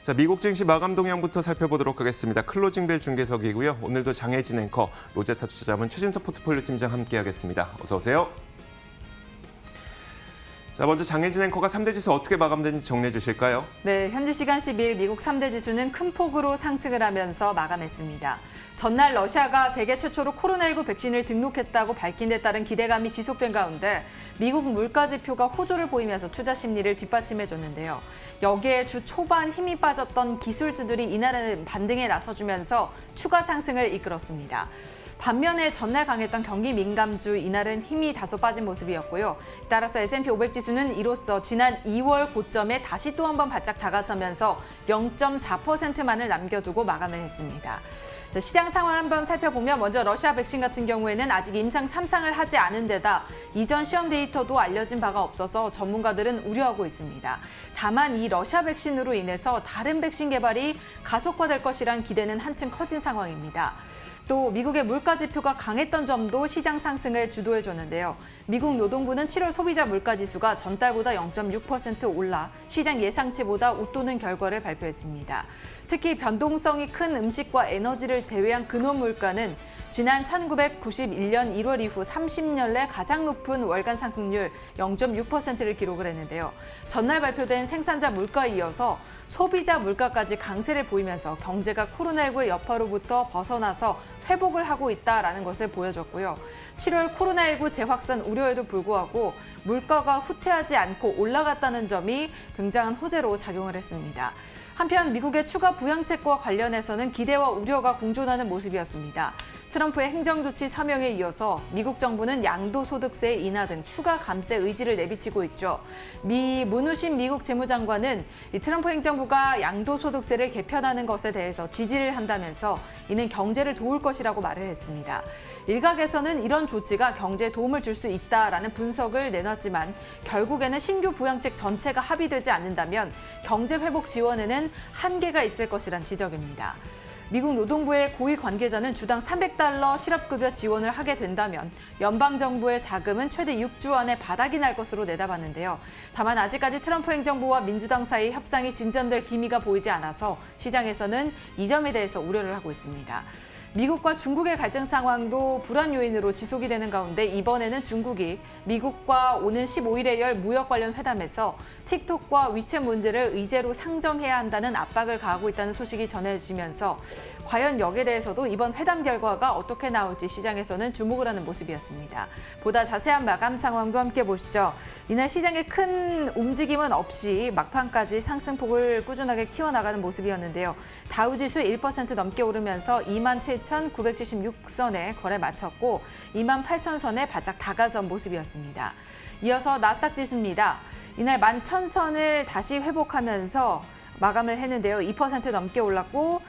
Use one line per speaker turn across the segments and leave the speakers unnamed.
자, 미국 증시 마감 동향부터 살펴보도록 하겠습니다. 클로징벨 중계석이고요. 오늘도 장혜진 앵커, 로제타 투자자문 최진석 포트폴리오 팀장 함께하겠습니다. 어서 오세요. 자, 먼저 장혜진 앵커가 3대 지수 어떻게 마감됐는지 정리해 주실까요?
네, 현지 시간 10일 미국 3대 지수는 큰 폭으로 상승을 하면서 마감했습니다. 전날 러시아가 세계 최초로 코로나19 백신을 등록했다고 밝힌 데 따른 기대감이 지속된 가운데 미국 물가지표가 호조를 보이면서 투자 심리를 뒷받침해줬는데요. 여기에 주 초반 힘이 빠졌던 기술주들이 이날은 반등에 나서주면서 추가 상승을 이끌었습니다. 반면에 전날 강했던 경기 민감주 이날은 힘이 다소 빠진 모습이었고요. 따라서 S&P 500 지수는 이로써 지난 2월 고점에 다시 또 한 번 바짝 다가서면서 0.4%만을 남겨두고 마감을 했습니다. 시장 상황 한번 살펴보면 먼저 러시아 백신 같은 경우에는 아직 임상 3상을 하지 않은 데다 이전 시험 데이터도 알려진 바가 없어서 전문가들은 우려하고 있습니다. 다만 이 러시아 백신으로 인해서 다른 백신 개발이 가속화될 것이란 기대는 한층 커진 상황입니다. 또 미국의 물가 지표가 강했던 점도 시장 상승을 주도해줬는데요. 미국 노동부는 7월 소비자 물가 지수가 전달보다 0.6% 올라 시장 예상치보다 웃도는 결과를 발표했습니다. 특히 변동성이 큰 음식과 에너지를 제외한 근원 물가는 지난 1991년 1월 이후 30년 내 가장 높은 월간 상승률 0.6%를 기록을 했는데요. 전날 발표된 생산자 물가에 이어서 소비자 물가까지 강세를 보이면서 경제가 코로나19의 여파로부터 벗어나서 회복을 하고 있다는 것을 보여줬고요. 7월 코로나19 재확산 우려에도 불구하고 물가가 후퇴하지 않고 올라갔다는 점이 굉장한 호재로 작용을 했습니다. 한편 미국의 추가 부양책과 관련해서는 기대와 우려가 공존하는 모습이었습니다. 트럼프의 행정조치 사명에 이어서 미국 정부는 양도소득세 인하 등 추가 감세 의지를 내비치고 있죠. 문우신 미국 재무장관은 이 트럼프 행정부가 양도소득세를 개편하는 것에 대해서 지지를 한다면서 이는 경제를 도울 것이라고 말을 했습니다. 일각에서는 이런 조치가 경제에 도움을 줄 수 있다라는 분석을 내놨지만 결국에는 신규 부양책 전체가 합의되지 않는다면 경제 회복 지원에는 한계가 있을 것이란 지적입니다. 미국 노동부의 고위 관계자는 주당 $300 실업급여 지원을 하게 된다면 연방정부의 자금은 최대 6주 안에 바닥이 날 것으로 내다봤는데요. 다만 아직까지 트럼프 행정부와 민주당 사이 협상이 진전될 기미가 보이지 않아서 시장에서는 이 점에 대해서 우려를 하고 있습니다. 미국과 중국의 갈등 상황도 불안 요인으로 지속이 되는 가운데 이번에는 중국이 미국과 오는 15일에 열 무역 관련 회담에서 틱톡과 위챗 문제를 의제로 상정해야 한다는 압박을 가하고 있다는 소식이 전해지면서 과연 여기에 대해서도 이번 회담 결과가 어떻게 나올지 시장에서는 주목을 하는 모습이었습니다. 보다 자세한 마감 상황도 함께 보시죠. 이날 시장에 큰 움직임은 없이 막판까지 상승폭을 꾸준하게 키워나가는 모습이었는데요. 다우지수 1% 넘게 오르면서 27,976선에 거래 마쳤고 28,000선에 바짝 다가선 모습이었습니다. 이어서 나스닥 지수입니다. 이날 11,000선을 다시 회복하면서 마감을 했는데요. 2% 넘게 올랐고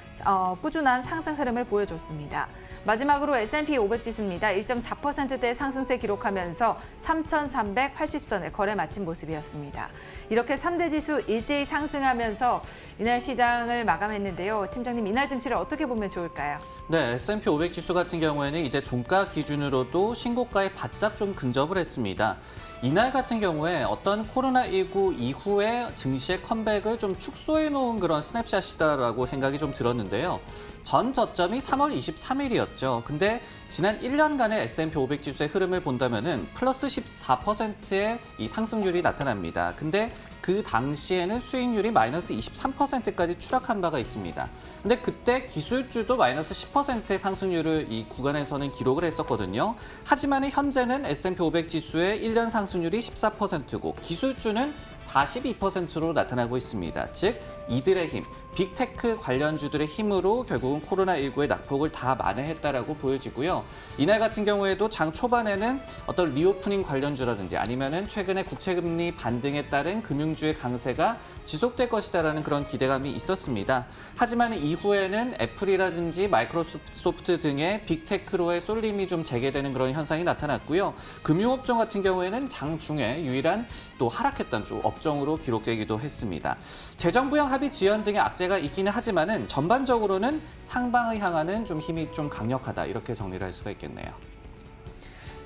꾸준한 상승 흐름을 보여줬습니다. 마지막으로 S&P 500 지수입니다. 1.4%대 상승세 기록하면서 3,380선에 거래 마친 모습이었습니다. 이렇게 3대 지수 일제히 상승하면서 이날 시장을 마감했는데요. 팀장님, 이날 증시를 어떻게 보면 좋을까요?
네, S&P 500 지수 같은 경우에는 이제 종가 기준으로도 신고가에 바짝 좀 근접을 했습니다. 이날 같은 경우에 어떤 코로나19 이후에 증시의 컴백을 좀 축소해 놓은 그런 스냅샷이다라고 생각이 좀 들었는데요. 전 저점이 3월 23일이었죠. 근데 지난 1년간의 S&P 500 지수의 흐름을 본다면은 플러스 14%의 이 상승률이 나타납니다. 근데 그 당시에는 수익률이 마이너스 23%까지 추락한 바가 있습니다. 근데 그때 기술주도 마이너스 10%의 상승률을 이 구간에서는 기록을 했었거든요. 하지만 현재는 S&P 500 지수의 1년 상승률이 14%고 기술주는 42%로 나타나고 있습니다. 즉 이들의 힘, 빅테크 관련주들의 힘으로 결국은 코로나19의 낙폭을 다 만회했다라고 보여지고요. 이날 같은 경우에도 장 초반에는 어떤 리오프닝 관련주라든지 아니면은 최근에 국채금리 반등에 따른 금융주의 강세가 지속될 것이다라는 그런 기대감이 있었습니다. 하지만 이후에는 애플이라든지 마이크로소프트 등의 빅테크로의 쏠림이 좀 재개되는 그런 현상이 나타났고요. 금융업종 같은 경우에는 장중에 유일한 또 하락했던 주 업종으로 기록되기도 했습니다. 재정부양 합의 지연 등의 악재가 있기는 하지만은 전반적으로는 상방을 향하는 좀 힘이 좀 강력하다 이렇게 정리를 할 수가 있겠네요.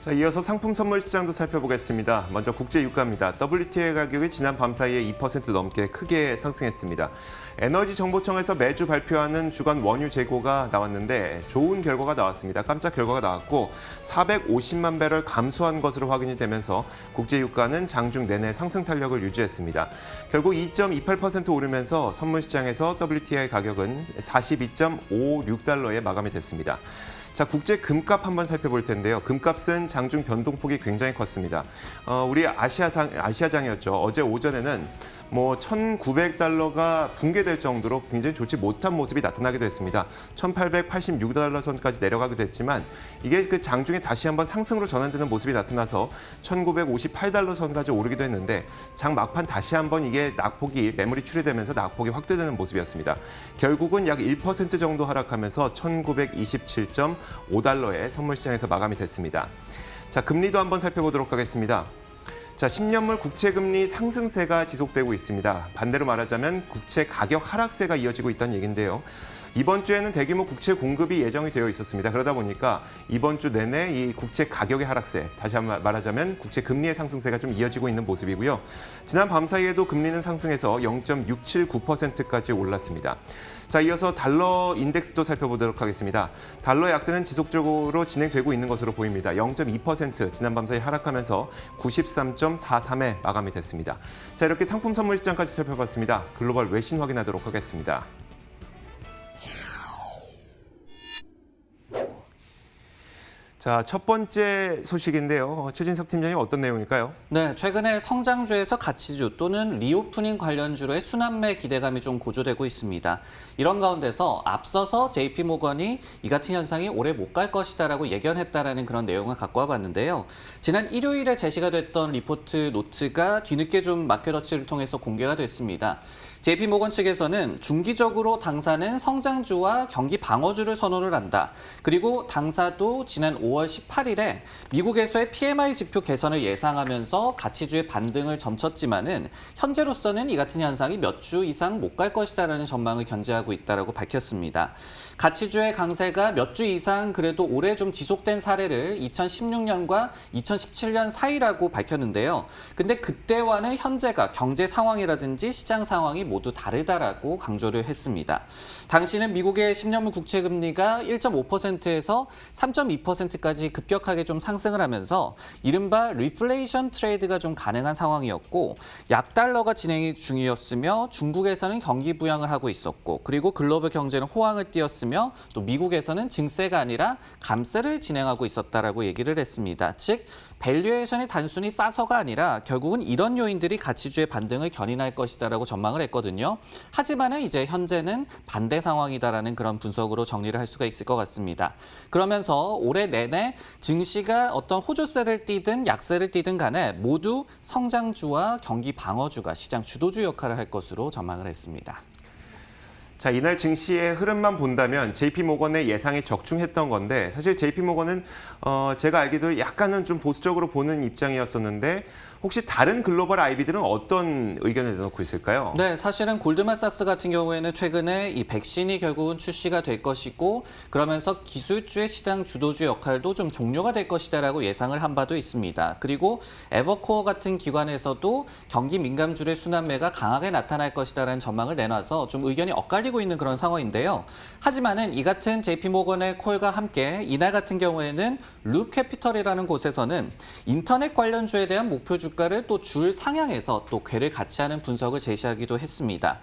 자, 이어서 상품 선물 시장도 살펴보겠습니다. 먼저 국제 유가입니다. WTI 가격이 지난 밤 사이에 2% 넘게 크게 상승했습니다. 에너지 정보청에서 매주 발표하는 주간 원유 재고가 나왔는데 좋은 결과가 나왔습니다. 깜짝 결과가 나왔고 450만 배럴 감소한 것으로 확인이 되면서 국제 유가는 장중 내내 상승 탄력을 유지했습니다. 결국 2.28% 오르면서 선물 시장에서 WTI 가격은 42.56달러에 마감이 됐습니다. 자, 국제 금값 한번 살펴볼 텐데요. 금값은 장중 변동폭이 굉장히 컸습니다. 우리 아시아장이었죠. 어제 오전에는 1,900달러가 붕괴될 정도로 굉장히 좋지 못한 모습이 나타나기도 했습니다. 1,886달러 선까지 내려가기도 했지만 이게 그 장중에 다시 한번 상승으로 전환되는 모습이 나타나서 1,958달러 선까지 오르기도 했는데 장 막판 다시 한번 이게 낙폭이 매물이 출회되면서 낙폭이 확대되는 모습이었습니다. 결국은 약 1% 정도 하락하면서 1,927.5달러에 선물시장에서 마감이 됐습니다. 자, 금리도 한번 살펴보도록 하겠습니다. 자, 10년물 국채금리 상승세가 지속되고 있습니다. 반대로 말하자면 국채 가격 하락세가 이어지고 있다는 얘기인데요. 이번 주에는 대규모 국채 공급이 예정이 되어 있었습니다. 그러다 보니까 이번 주 내내 이 국채 가격의 하락세, 다시 한번 말하자면 국채 금리의 상승세가 좀 이어지고 있는 모습이고요. 지난 밤 사이에도 금리는 상승해서 0.679%까지 올랐습니다. 자, 이어서 달러 인덱스도 살펴보도록 하겠습니다. 달러 약세는 지속적으로 진행되고 있는 것으로 보입니다. 0.2% 지난 밤 사이 하락하면서 93.43에 마감이 됐습니다. 자, 이렇게 상품 선물 시장까지 살펴봤습니다. 글로벌 외신 확인하도록 하겠습니다. 자, 첫 번째 소식인데요. 최진석 팀장님 어떤 내용일까요?
네, 최근에 성장주에서 가치주 또는 리오프닝 관련주로의 순환매 기대감이 좀 고조되고 있습니다. 이런 가운데서 앞서서 JP모건이 이 같은 현상이 오래 못 갈 것이다라고 예견했다라는 그런 내용을 갖고 와봤는데요. 지난 일요일에 제시가 됐던 리포트 노트가 뒤늦게 좀 마켓워치를 통해서 공개가 됐습니다. JP모건 측에서는 중기적으로 당사는 성장주와 경기 방어주를 선호를 한다. 그리고 당사도 지난 5월 18일에 미국에서의 PMI 지표 개선을 예상하면서 가치주의 반등을 점쳤지만은 현재로서는 이 같은 현상이 몇 주 이상 못 갈 것이다라는 전망을 견지하고 있다라고 밝혔습니다. 가치주의 강세가 몇 주 이상 그래도 오래 좀 지속된 사례를 2016년과 2017년 사이라고 밝혔는데요. 근데 그때와는 현재가 경제 상황이라든지 시장 상황이 모두 다르다라고 강조를 했습니다. 당시는 미국의 10년물 국채 금리가 1.5%에서 3.2%까지 급격하게 좀 상승을 하면서 이른바 리플레이션 트레이드가 좀 가능한 상황이었고 약달러가 진행이 중이었으며 중국에서는 경기 부양을 하고 있었고 그리고 글로벌 경제는 호황을 띄었으며 또 미국에서는 증세가 아니라 감세를 진행하고 있었다라고 얘기를 했습니다. 즉 밸류에이션이 단순히 싸서가 아니라 결국은 이런 요인들이 가치주의 반등을 견인할 것이다라고 전망을 했거든요. 하지만은 이제 현재는 반대 상황이다라는 그런 분석으로 정리를 할 수가 있을 것 같습니다. 그러면서 올해 내내 증시가 어떤 호조세를 띠든 약세를 띠든 간에 모두 성장주와 경기 방어주가 시장 주도주 역할을 할 것으로 전망을 했습니다.
자, 이날 증시의 흐름만 본다면 JP모건의 예상에 적중했던 건데 사실 JP모건은 제가 알기로 약간은 좀 보수적으로 보는 입장이었었는데 혹시 다른 글로벌 IB들은 어떤 의견을 내놓고 있을까요?
네, 사실은 골드만삭스 같은 경우에는 최근에 이 백신이 결국은 출시가 될 것이고 그러면서 기술주의 시장 주도주 역할도 좀 종료가 될 것이다라고 예상을 한 바도 있습니다. 그리고 에버코어 같은 기관에서도 경기 민감주의 순환매가 강하게 나타날 것이다라는 전망을 내놔서 좀 의견이 엇갈리고 있는 그런 상황인데요. 하지만은 이 같은 JP모건의 콜과 함께 이날 같은 경우에는 룹캐피털이라는 곳에서는 인터넷 관련주에 대한 목표 주가를 또 줄 상향해서 또 궤를 같이 하는 분석을 제시하기도 했습니다.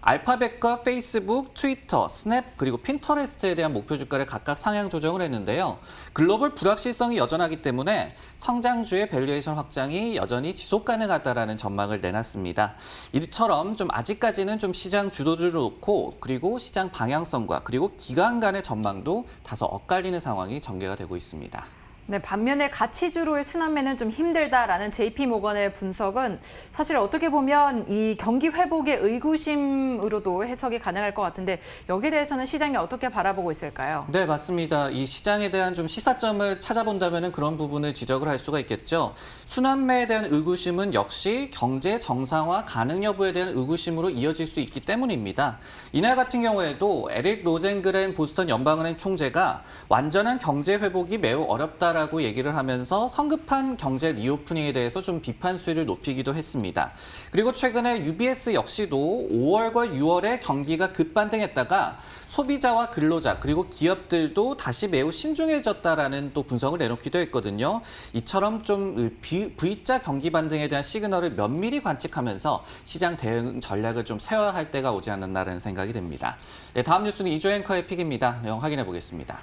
알파벳과 페이스북, 트위터, 스냅 그리고 핀터레스트에 대한 목표 주가를 각각 상향 조정을 했는데요. 글로벌 불확실성이 여전하기 때문에 성장주의 밸류에이션 확장이 여전히 지속 가능하다라는 전망을 내놨습니다. 이처럼 좀 아직까지는 좀 시장 주도주를 놓고 그리고 시장 방향성과 그리고 기간 간의 전망도 다소 엇갈리는 상황이 전개가 되고 있습니다.
네, 반면에 가치주로의 순환매는 좀 힘들다라는 JP모건의 분석은 사실 어떻게 보면 이 경기 회복의 의구심으로도 해석이 가능할 것 같은데 여기에 대해서는 시장이 어떻게 바라보고 있을까요?
네, 맞습니다. 이 시장에 대한 좀 시사점을 찾아본다면 그런 부분을 지적을 할 수가 있겠죠. 순환매에 대한 의구심은 역시 경제 정상화 가능 여부에 대한 의구심으로 이어질 수 있기 때문입니다. 이날 같은 경우에도 에릭 로젠그렌 보스턴 연방은행 총재가 완전한 경제 회복이 매우 어렵다 있다라고 얘기를 하면서 성급한 경제 리오프닝에 대해서 좀 비판 수위를 높이기도 했습니다. 그리고 최근에 UBS 역시도 5월과 6월에 경기가 급반등했다가 소비자와 근로자 그리고 기업들도 다시 매우 신중해졌다라는 또 분석을 내놓기도 했거든요. 이처럼 좀 V자 경기 반등에 대한 시그널을 면밀히 관측하면서 시장 대응 전략을 좀 세워야 할 때가 오지 않았나라는 생각이 듭니다. 네, 다음 뉴스는 이조 앵커의 픽입니다. 내용 확인해 보겠습니다.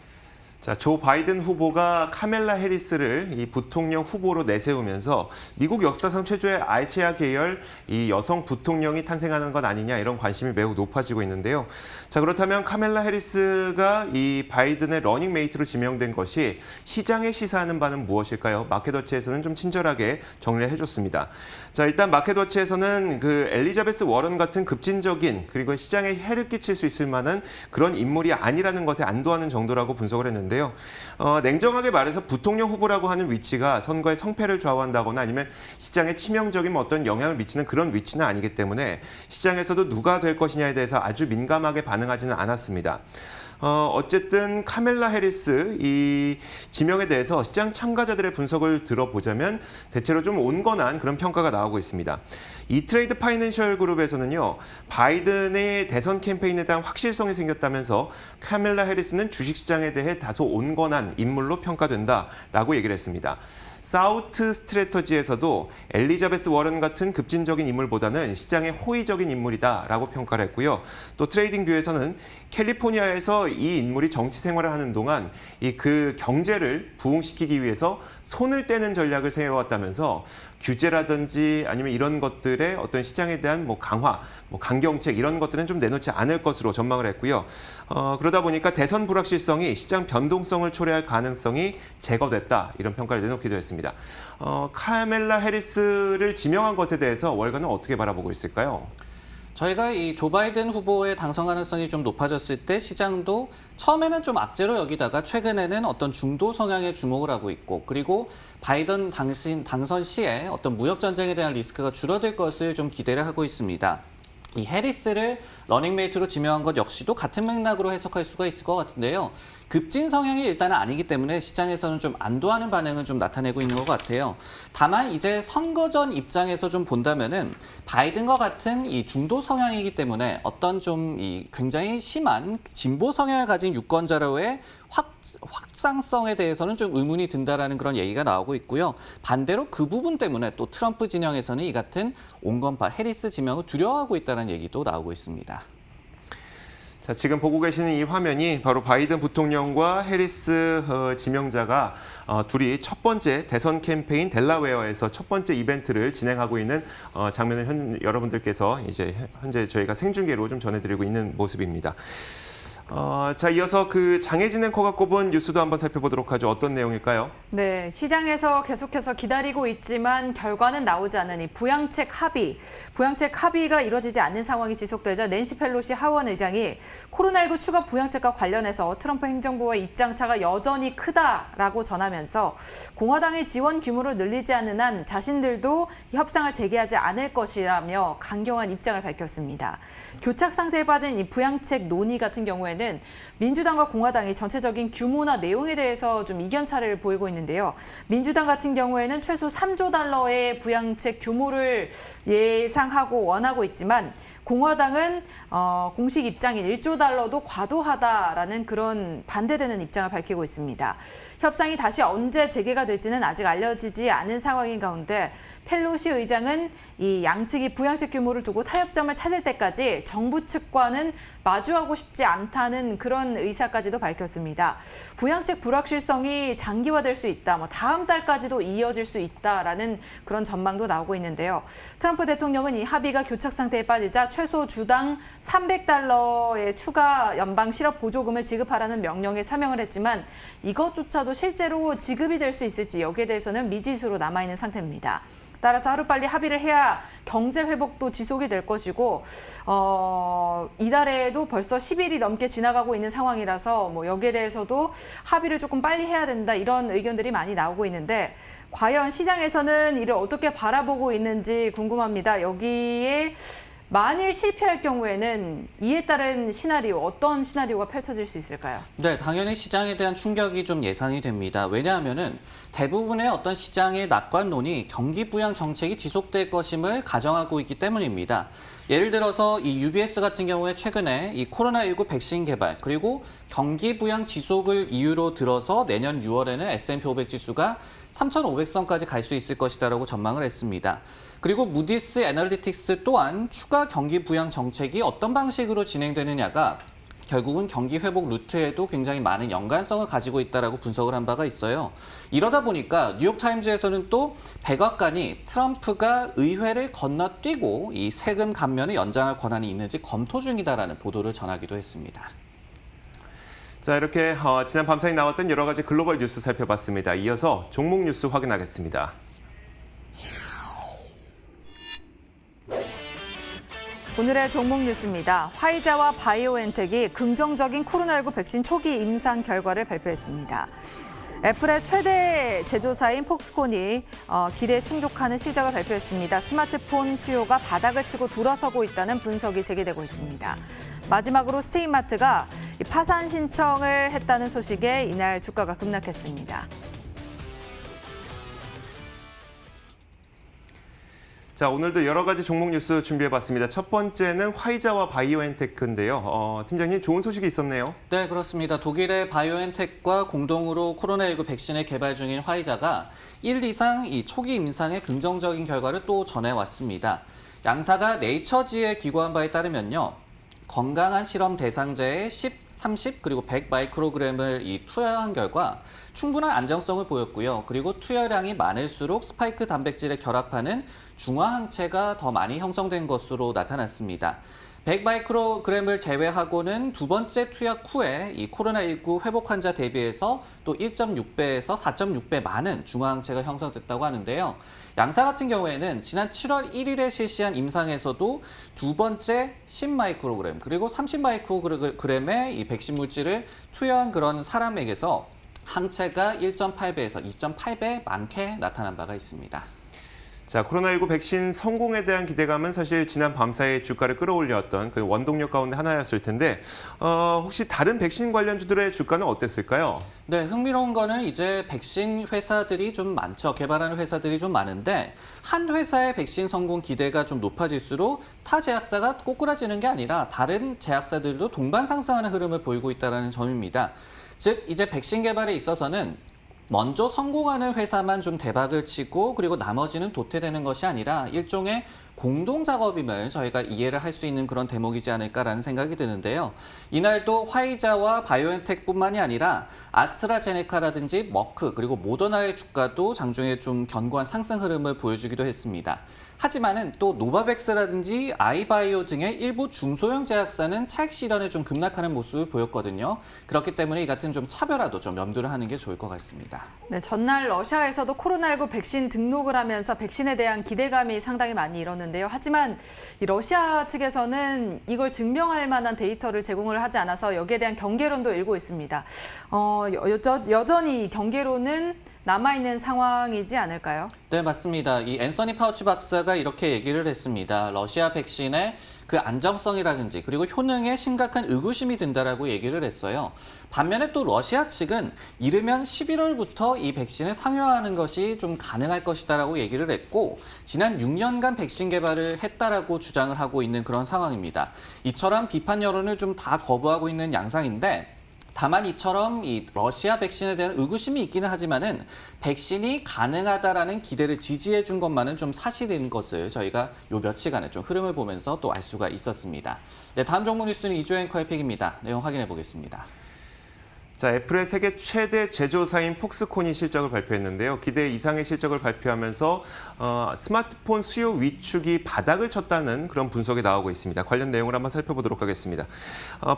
자, 조 바이든 후보가 카멜라 해리스를 이 부통령 후보로 내세우면서 미국 역사상 최초의 아시아 계열 이 여성 부통령이 탄생하는 것 아니냐 이런 관심이 매우 높아지고 있는데요. 자, 그렇다면 카멜라 해리스가 이 바이든의 러닝메이트로 지명된 것이 시장에 시사하는 바는 무엇일까요? 마켓워치에서는 좀 친절하게 정리를 해줬습니다. 자, 일단 마켓워치에서는 그 엘리자베스 워런 같은 급진적인 그리고 시장에 해를 끼칠 수 있을 만한 그런 인물이 아니라는 것에 안도하는 정도라고 분석을 했는데 냉정하게 말해서 부통령 후보라고 하는 위치가 선거의 성패를 좌우한다거나 아니면 시장에 치명적인 어떤 영향을 미치는 그런 위치는 아니기 때문에 시장에서도 누가 될 것이냐에 대해서 아주 민감하게 반응하지는 않았습니다. 어쨌든 카멜라 해리스 이 지명에 대해서 시장 참가자들의 분석을 들어보자면 대체로 좀 온건한 그런 평가가 나오고 있습니다. 이트레이드 파이낸셜 그룹에서는요, 바이든의 대선 캠페인에 대한 확실성이 생겼다면서 카멜라 해리스는 주식시장에 대해 다소 온건한 인물로 평가된다라고 얘기를 했습니다. 사우트 스트래터지에서도 엘리자베스 워런 같은 급진적인 인물보다는 시장에 호의적인 인물이다라고 평가를 했고요. 또 트레이딩뷰에서는 캘리포니아에서 이 인물이 정치 생활을 하는 동안 그 경제를 부흥시키기 위해서 손을 떼는 전략을 세워왔다면서 규제라든지 아니면 이런 것들의 어떤 시장에 대한 강화, 강경책 이런 것들은 좀 내놓지 않을 것으로 전망을 했고요. 그러다 보니까 대선 불확실성이 시장 변동성을 초래할 가능성이 제거됐다 이런 평가를 내놓기도 했습니다. 카멜라 해리스를 지명한 것에 대해서 월가는 어떻게 바라보고 있을까요?
저희가 이 조 바이든 후보의 당선 가능성이 좀 높아졌을 때 시장도 처음에는 좀 악재로 여기다가 최근에는 어떤 중도 성향에 주목을 하고 있고 그리고 바이든 당선 시에 어떤 무역 전쟁에 대한 리스크가 줄어들 것을 좀 기대를 하고 있습니다. 이 해리스를 러닝메이트로 지명한 것 역시도 같은 맥락으로 해석할 수가 있을 것 같은데요. 급진 성향이 일단은 아니기 때문에 시장에서는 좀 안도하는 반응을 좀 나타내고 있는 것 같아요. 다만 이제 선거 전 입장에서 좀 본다면은 바이든과 같은 이 중도 성향이기 때문에 어떤 좀 이 굉장히 심한 진보 성향을 가진 유권자로의 확장성에 대해서는 좀 의문이 든다라는 그런 얘기가 나오고 있고요. 반대로 그 부분 때문에 또 트럼프 진영에서는 이 같은 온건파 해리스 지명을 두려워하고 있다는 얘기도 나오고 있습니다.
자, 지금 보고 계시는 이 화면이 바로 바이든 부통령과 해리스 지명자가 둘이 첫 번째 대선 캠페인 델라웨어에서 첫 번째 이벤트를 진행하고 있는 장면을 여러분들께서 이제 현재 저희가 생중계로 좀 전해드리고 있는 모습입니다. 자, 이어서 그 장혜진 앵커가 꼽은 뉴스도 한번 살펴보도록 하죠. 어떤 내용일까요?
네, 시장에서 계속해서 기다리고 있지만 결과는 나오지 않은 이 부양책 합의가 이루어지지 않는 상황이 지속되자 낸시 펠로시 하원 의장이 코로나19 추가 부양책과 관련해서 트럼프 행정부와의 입장차가 여전히 크다라고 전하면서 공화당의 지원 규모를 늘리지 않는 한 자신들도 협상을 재개하지 않을 것이라며 강경한 입장을 밝혔습니다. 교착 상태에 빠진 이 부양책 논의 같은 경우에는 민주당과 공화당이 전체적인 규모나 내용에 대해서 좀 이견차를 보이고 있는데요. 민주당 같은 경우에는 최소 3조 달러의 부양책 규모를 예상하고 원하고 있지만 공화당은 공식 입장인 1조 달러도 과도하다라는 그런 반대되는 입장을 밝히고 있습니다. 협상이 다시 언제 재개가 될지는 아직 알려지지 않은 상황인 가운데 펠로시 의장은 이 양측이 부양책 규모를 두고 타협점을 찾을 때까지 정부 측과는 마주하고 싶지 않다는 그런 의사까지도 밝혔습니다. 부양책 불확실성이 장기화될 수 있다, 다음 달까지도 이어질 수 있다라는 그런 전망도 나오고 있는데요. 트럼프 대통령은 이 합의가 교착 상태에 빠지자 최소 주당 300달러의 추가 연방 실업 보조금을 지급하라는 명령에 서명을 했지만 이것조차도 실제로 지급이 될 수 있을지 여기에 대해서는 미지수로 남아있는 상태입니다. 따라서 하루빨리 합의를 해야 경제 회복도 지속이 될 것이고 이달에도 벌써 10일이 넘게 지나가고 있는 상황이라서 여기에 대해서도 합의를 조금 빨리 해야 된다 이런 의견들이 많이 나오고 있는데 과연 시장에서는 이를 어떻게 바라보고 있는지 궁금합니다. 여기에 만일 실패할 경우에는 이에 따른 시나리오, 어떤 시나리오가 펼쳐질 수 있을까요?
네, 당연히 시장에 대한 충격이 좀 예상이 됩니다. 왜냐하면은 대부분의 어떤 시장의 낙관론이 경기 부양 정책이 지속될 것임을 가정하고 있기 때문입니다. 예를 들어서 이 UBS 같은 경우에 최근에 이 코로나19 백신 개발 그리고 경기 부양 지속을 이유로 들어서 내년 6월에는 S&P 500 지수가 3,500선까지 갈 수 있을 것이다라고 전망을 했습니다. 그리고 무디스 애널리틱스 또한 추가 경기 부양 정책이 어떤 방식으로 진행되느냐가 결국은 경기 회복 루트에도 굉장히 많은 연관성을 가지고 있다라고 분석을 한 바가 있어요. 이러다 보니까 뉴욕타임즈에서는 또 백악관이 트럼프가 의회를 건너뛰고 이 세금 감면을 연장할 권한이 있는지 검토 중이다라는 보도를 전하기도 했습니다.
자, 이렇게 지난 밤사이 나왔던 여러 가지 글로벌 뉴스 살펴봤습니다. 이어서 종목 뉴스 확인하겠습니다.
오늘의 종목 뉴스입니다. 화이자와 바이오엔텍이 긍정적인 코로나19 백신 초기 임상 결과를 발표했습니다. 애플의 최대 제조사인 폭스콘이 기대에 충족하는 실적을 발표했습니다. 스마트폰 수요가 바닥을 치고 돌아서고 있다는 분석이 제기되고 있습니다. 마지막으로 스테인마트가 파산 신청을 했다는 소식에 이날 주가가 급락했습니다.
자, 오늘도 여러 가지 종목 뉴스 준비해봤습니다. 첫 번째는 화이자와 바이오엔테크인데요. 팀장님, 좋은 소식이 있었네요.
네, 그렇습니다. 독일의 바이오엔텍과 공동으로 코로나19 백신을 개발 중인 화이자가 1 이상 이 초기 임상의 긍정적인 결과를 또 전해왔습니다. 양사가 네이처지에 기고한 바에 따르면요. 건강한 실험 대상자의 10, 30 그리고 100 마이크로그램을 투여한 결과 충분한 안정성을 보였고요. 그리고 투여량이 많을수록 스파이크 단백질에 결합하는 중화항체가 더 많이 형성된 것으로 나타났습니다. 100 마이크로그램을 제외하고는 두 번째 투약 후에 이 코로나19 회복 환자 대비해서 또 1.6배에서 4.6배 많은 중화항체가 형성됐다고 하는데요. 양사 같은 경우에는 지난 7월 1일에 실시한 임상에서도 두 번째 10 마이크로그램 그리고 30 마이크로그램의 이 백신 물질을 투여한 그런 사람에게서 항체가 1.8배에서 2.8배 많게 나타난 바가 있습니다.
자, 코로나19 백신 성공에 대한 기대감은 사실 지난 밤사이 주가를 끌어올렸던 그 원동력 가운데 하나였을 텐데 혹시 다른 백신 관련주들의 주가는 어땠을까요?
네, 흥미로운 거는 이제 백신 회사들이 좀 많죠. 개발하는 회사들이 좀 많은데 한 회사의 백신 성공 기대가 좀 높아질수록 타 제약사가 꼬꾸라지는 게 아니라 다른 제약사들도 동반 상승하는 흐름을 보이고 있다는 점입니다. 즉, 이제 백신 개발에 있어서는 먼저 성공하는 회사만 좀 대박을 치고 그리고 나머지는 도태되는 것이 아니라 일종의 공동 작업임을 저희가 이해를 할 수 있는 그런 대목이지 않을까라는 생각이 드는데요. 이날도 화이자와 바이오엔텍뿐만이 아니라 아스트라제네카라든지 머크 그리고 모더나의 주가도 장중에 좀 견고한 상승 흐름을 보여주기도 했습니다. 하지만은 또 노바백스라든지 아이바이오 등의 일부 중소형 제약사는 차익 실현에 좀 급락하는 모습을 보였거든요. 그렇기 때문에 이 같은 좀 차별화도 좀 염두를 하는 게 좋을 것 같습니다.
네, 전날 러시아에서도 코로나19 백신 등록을 하면서 백신에 대한 기대감이 상당히 많이 일었는데요. 하지만 이 러시아 측에서는 이걸 증명할 만한 데이터를 제공을 하지 않아서 여기에 대한 경계론도 일고 있습니다. 여전히 경계론은 남아있는 상황이지 않을까요?
네, 맞습니다. 이 앤서니 파우치 박사가 이렇게 얘기를 했습니다. 러시아 백신의 그 안정성이라든지 그리고 효능에 심각한 의구심이 든다라고 얘기를 했어요. 반면에 또 러시아 측은 이르면 11월부터 이 백신을 상용화하는 것이 좀 가능할 것이다라고 얘기를 했고 지난 6년간 백신 개발을 했다라고 주장을 하고 있는 그런 상황입니다. 이처럼 비판 여론을 좀 다 거부하고 있는 양상인데 다만 이처럼 이 러시아 백신에 대한 의구심이 있기는 하지만은 백신이 가능하다라는 기대를 지지해 준 것만은 좀 사실인 것을 저희가 요 며칠간의 좀 흐름을 보면서 또 알 수가 있었습니다. 네, 다음 종목 뉴스는 이주혜 앵커의 픽입니다. 내용 확인해 보겠습니다.
자, 애플의 세계 최대 제조사인 폭스콘이 실적을 발표했는데요. 기대 이상의 실적을 발표하면서 스마트폰 수요 위축이 바닥을 쳤다는 그런 분석이 나오고 있습니다. 관련 내용을 한번 살펴보도록 하겠습니다.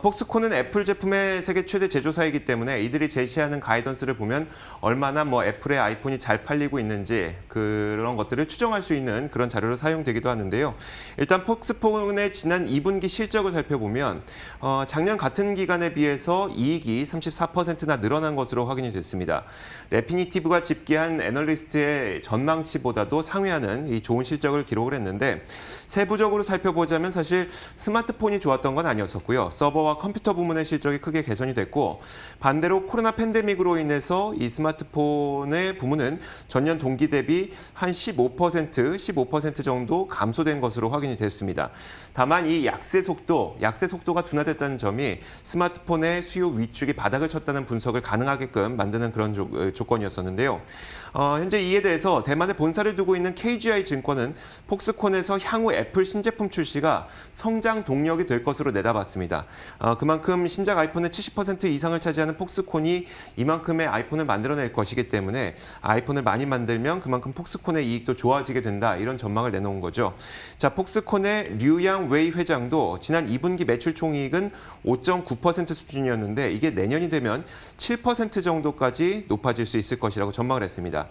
폭스콘은 애플 제품의 세계 최대 제조사이기 때문에 이들이 제시하는 가이던스를 보면 얼마나 애플의 아이폰이 잘 팔리고 있는지 그런 것들을 추정할 수 있는 그런 자료로 사용되기도 하는데요. 일단 폭스콘의 지난 2분기 실적을 살펴보면 작년 같은 기간에 비해서 이익이 34% 4%나 늘어난 것으로 확인이 됐습니다. 레피니티브가 집계한 애널리스트의 전망치보다도 상회하는 이 좋은 실적을 기록을 했는데 세부적으로 살펴보자면 사실 스마트폰이 좋았던 건 아니었었고요. 서버와 컴퓨터 부문의 실적이 크게 개선이 됐고 반대로 코로나 팬데믹으로 인해서 이 스마트폰의 부문은 전년 동기 대비 한 15% 정도 감소된 것으로 확인이 됐습니다. 다만 이 약세 속도가 둔화됐다는 점이 스마트폰의 수요 위축이 바닥을 쳤다는 분석을 가능하게끔 만드는 그런 조건이었었는데요. 현재 이에 대해서 대만에 본사를 두고 있는 KGI 증권은 폭스콘에서 향후 애플 신제품 출시가 성장 동력이 될 것으로 내다봤습니다. 그만큼 신작 아이폰의 70% 이상을 차지하는 폭스콘이 이만큼의 아이폰을 만들어낼 것이기 때문에 아이폰을 많이 만들면 그만큼 폭스콘의 이익도 좋아지게 된다. 이런 전망을 내놓은 거죠. 자, 폭스콘의 류양 웨이 회장도 지난 2분기 매출 총이익은 5.9% 수준이었는데 이게 내년이 되면 7% 정도까지 높아질 수 있을 것이라고 전망을 했습니다.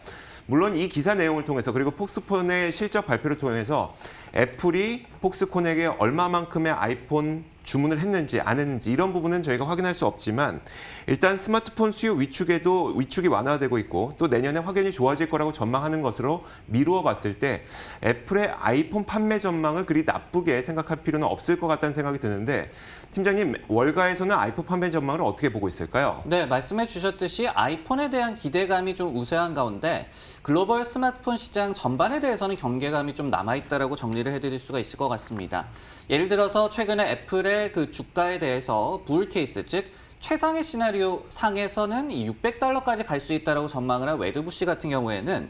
물론 이 기사 내용을 통해서 그리고 폭스콘의 실적 발표를 통해서 애플이 폭스콘에게 얼마만큼의 아이폰 주문을 했는지 안 했는지 이런 부분은 저희가 확인할 수 없지만 일단 스마트폰 수요 위축이 완화되고 있고 또 내년에 확연히 좋아질 거라고 전망하는 것으로 미루어 봤을 때 애플의 아이폰 판매 전망을 그리 나쁘게 생각할 필요는 없을 것 같다는 생각이 드는데 팀장님 월가에서는 아이폰 판매 전망을 어떻게 보고 있을까요?
네, 말씀해 주셨듯이 아이폰에 대한 기대감이 좀 우세한 가운데 글로벌 스마트폰 시장 전반에 대해서는 경계감이 좀 남아있다라고 정리를 해드릴 수가 있을 것 같습니다. 예를 들어서 최근에 애플의 그 주가에 대해서 부울 케이스, 즉 최상의 시나리오 상에서는 이 $600까지 갈 수 있다라고 전망을 한 웨드부시 같은 경우에는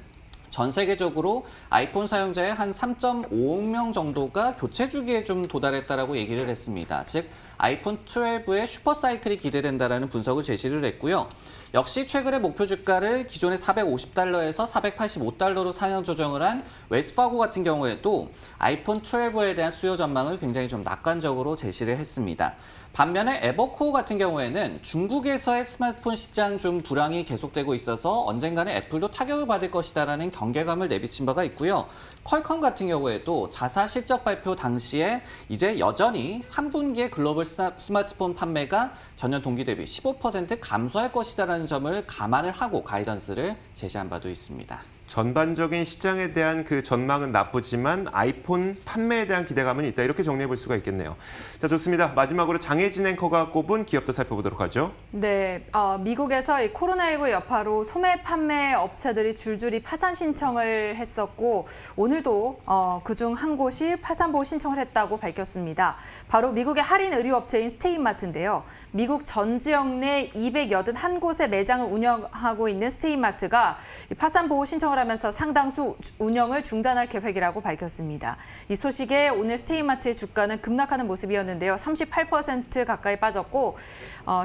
전 세계적으로 아이폰 사용자의 한 3.5억 명 정도가 교체 주기에 좀 도달했다라고 얘기를 했습니다. 즉 아이폰 12의 슈퍼사이클이 기대된다라는 분석을 제시를 했고요. 역시 최근에 목표 주가를 기존의 $450에서 $485로 상향 조정을 한 웰스파고 같은 경우에도 아이폰 12에 대한 수요 전망을 굉장히 좀 낙관적으로 제시를 했습니다. 반면에 에버코어 같은 경우에는 중국에서의 스마트폰 시장 좀 불황이 계속되고 있어서 언젠가는 애플도 타격을 받을 것이다라는 경계감을 내비친 바가 있고요. 퀄컴 같은 경우에도 자사 실적 발표 당시에 이제 여전히 3분기에 글로벌 스마트폰 판매가 전년 동기 대비 15% 감소할 것이다라는 점을 감안을 하고 가이던스를 제시한 바도 있습니다.
전반적인 시장에 대한 그 전망은 나쁘지만 아이폰 판매에 대한 기대감은 있다. 이렇게 정리해 볼 수가 있겠네요. 자, 좋습니다. 마지막으로 장혜진 앵커가 꼽은 기업도 살펴보도록 하죠.
네, 미국에서 이 코로나19 여파로 소매 판매 업체들이 줄줄이 파산 신청을 했었고 오늘도 그중 한 곳이 파산 보호 신청을 했다고 밝혔습니다. 바로 미국의 할인 의류업체인 스테인마트인데요. 미국 전 지역 내 281곳의 매장을 운영하고 있는 스테인마트가 파산 보호 신청을 하면서 상당수 운영을 중단할 계획이라고 밝혔습니다. 이 소식에 오늘 스테인마트의 주가는 급락하는 모습이었는데요. 38% 가까이 빠졌고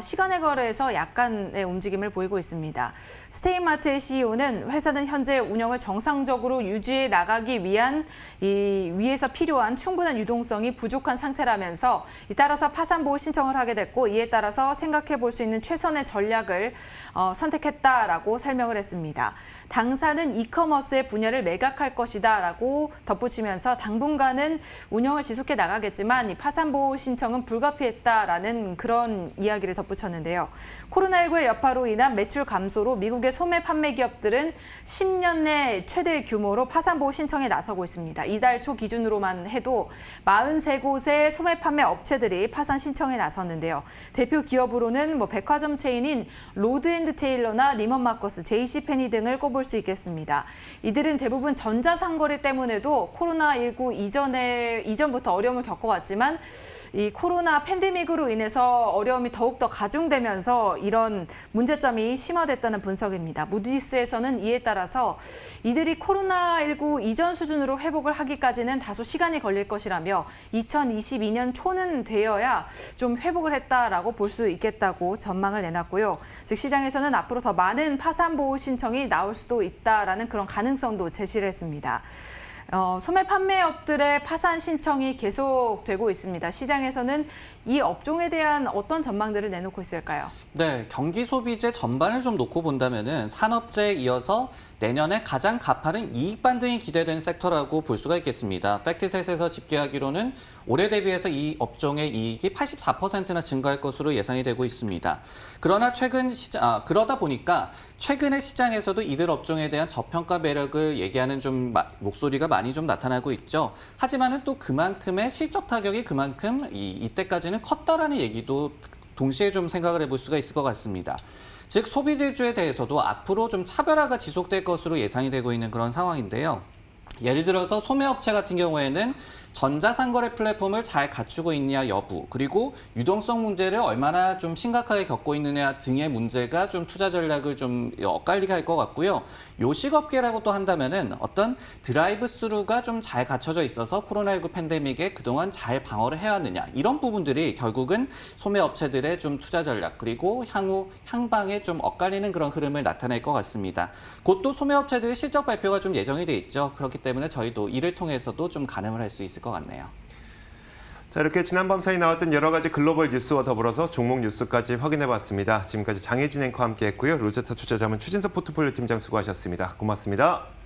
시간의 거래에서 약간의 움직임을 보이고 있습니다. 스테인마트의 CEO는 회사는 현재 운영을 정상적으로 유지해 나가기 위한 위에서 필요한 충분한 유동성이 부족한 상태라면서 따라서 파산 보호 신청을 하게 됐고 이에 따라서 생각해 볼 수 있는 최선의 전략을 선택했다라고 설명을 했습니다. 당사는 이커머스의 분야를 매각할 것이다라고 덧붙이면서 당분간은 운영을 지속해 나가겠지만 이 파산 보호 신청은 불가피했다라는 그런 이야기를 덧붙였는데요. 코로나19의 여파로 인한 매출 감소로 미국의 소매 판매 기업들은 10년 내 최대 규모로 파산 보호 신청에 나서고 있습니다. 이달 초 기준으로만 해도 43곳의 소매 판매 업체들이 파산 신청에 나섰는데요. 대표 기업으로는 백화점 체인인 로드앤드테일러나 니먼마커스, JC페니 등을 꼽을 수 있겠습니다. 이들은 대부분 전자상거래 때문에도 코로나19 이전부터 어려움을 겪어왔지만 이 코로나 팬데믹으로 인해서 어려움이 더욱더 가중되면서 이런 문제점이 심화됐다는 분석입니다. 무디스에서는 이에 따라서 이들이 코로나19 이전 수준으로 회복을 하기까지는 다소 시간이 걸릴 것이라며 2022년 초는 되어야 좀 회복을 했다라고 볼 수 있겠다고 전망을 내놨고요. 즉 시장에서는 앞으로 더 많은 파산 보호 신청이 나올 수도 있다라는 그런 가능성도 제시를 했습니다. 소매 판매업들의 파산 신청이 계속되고 있습니다. 시장에서는 이 업종에 대한 어떤 전망들을 내놓고 있을까요?
네, 경기 소비재 전반을 좀 놓고 본다면은 산업재에 이어서 내년에 가장 가파른 이익 반등이 기대되는 섹터라고 볼 수가 있겠습니다. 팩트셋에서 집계하기로는 올해 대비해서 이 업종의 이익이 84%나 증가할 것으로 예상이 되고 있습니다. 그러나 그러다 보니까 최근에 시장에서도 이들 업종에 대한 저평가 매력을 얘기하는 좀 목소리가 많이 좀 나타나고 있죠. 하지만은 또 그만큼의 실적 타격이 그만큼 이때까지는 컸다라는 얘기도 동시에 좀 생각을 해볼 수가 있을 것 같습니다. 즉 소비재주에 대해서도 앞으로 좀 차별화가 지속될 것으로 예상이 되고 있는 그런 상황인데요. 예를 들어서 소매업체 같은 경우에는 전자상거래 플랫폼을 잘 갖추고 있냐 여부, 그리고 유동성 문제를 얼마나 좀 심각하게 겪고 있느냐 등의 문제가 좀 투자 전략을 좀 엇갈리게 할 것 같고요. 요식업계라고 또 한다면은 어떤 드라이브 스루가 좀 잘 갖춰져 있어서 코로나19 팬데믹에 그동안 잘 방어를 해왔느냐, 이런 부분들이 결국은 소매업체들의 좀 투자 전략, 그리고 향방에 좀 엇갈리는 그런 흐름을 나타낼 것 같습니다. 곧 또 소매업체들의 실적 발표가 좀 예정이 돼 있죠. 그렇기 때문에 저희도 이를 통해서도 좀 가늠을 할 수 있을 것 같네요.
자, 이렇게 지난 밤 사이 나왔던 여러 가지 글로벌 뉴스와 더불어서 종목 뉴스까지 확인해봤습니다. 지금까지 장혜진 앵커와 함께했고요. 로제타 투자자문 최진석 포트폴리오 팀장 수고하셨습니다. 고맙습니다.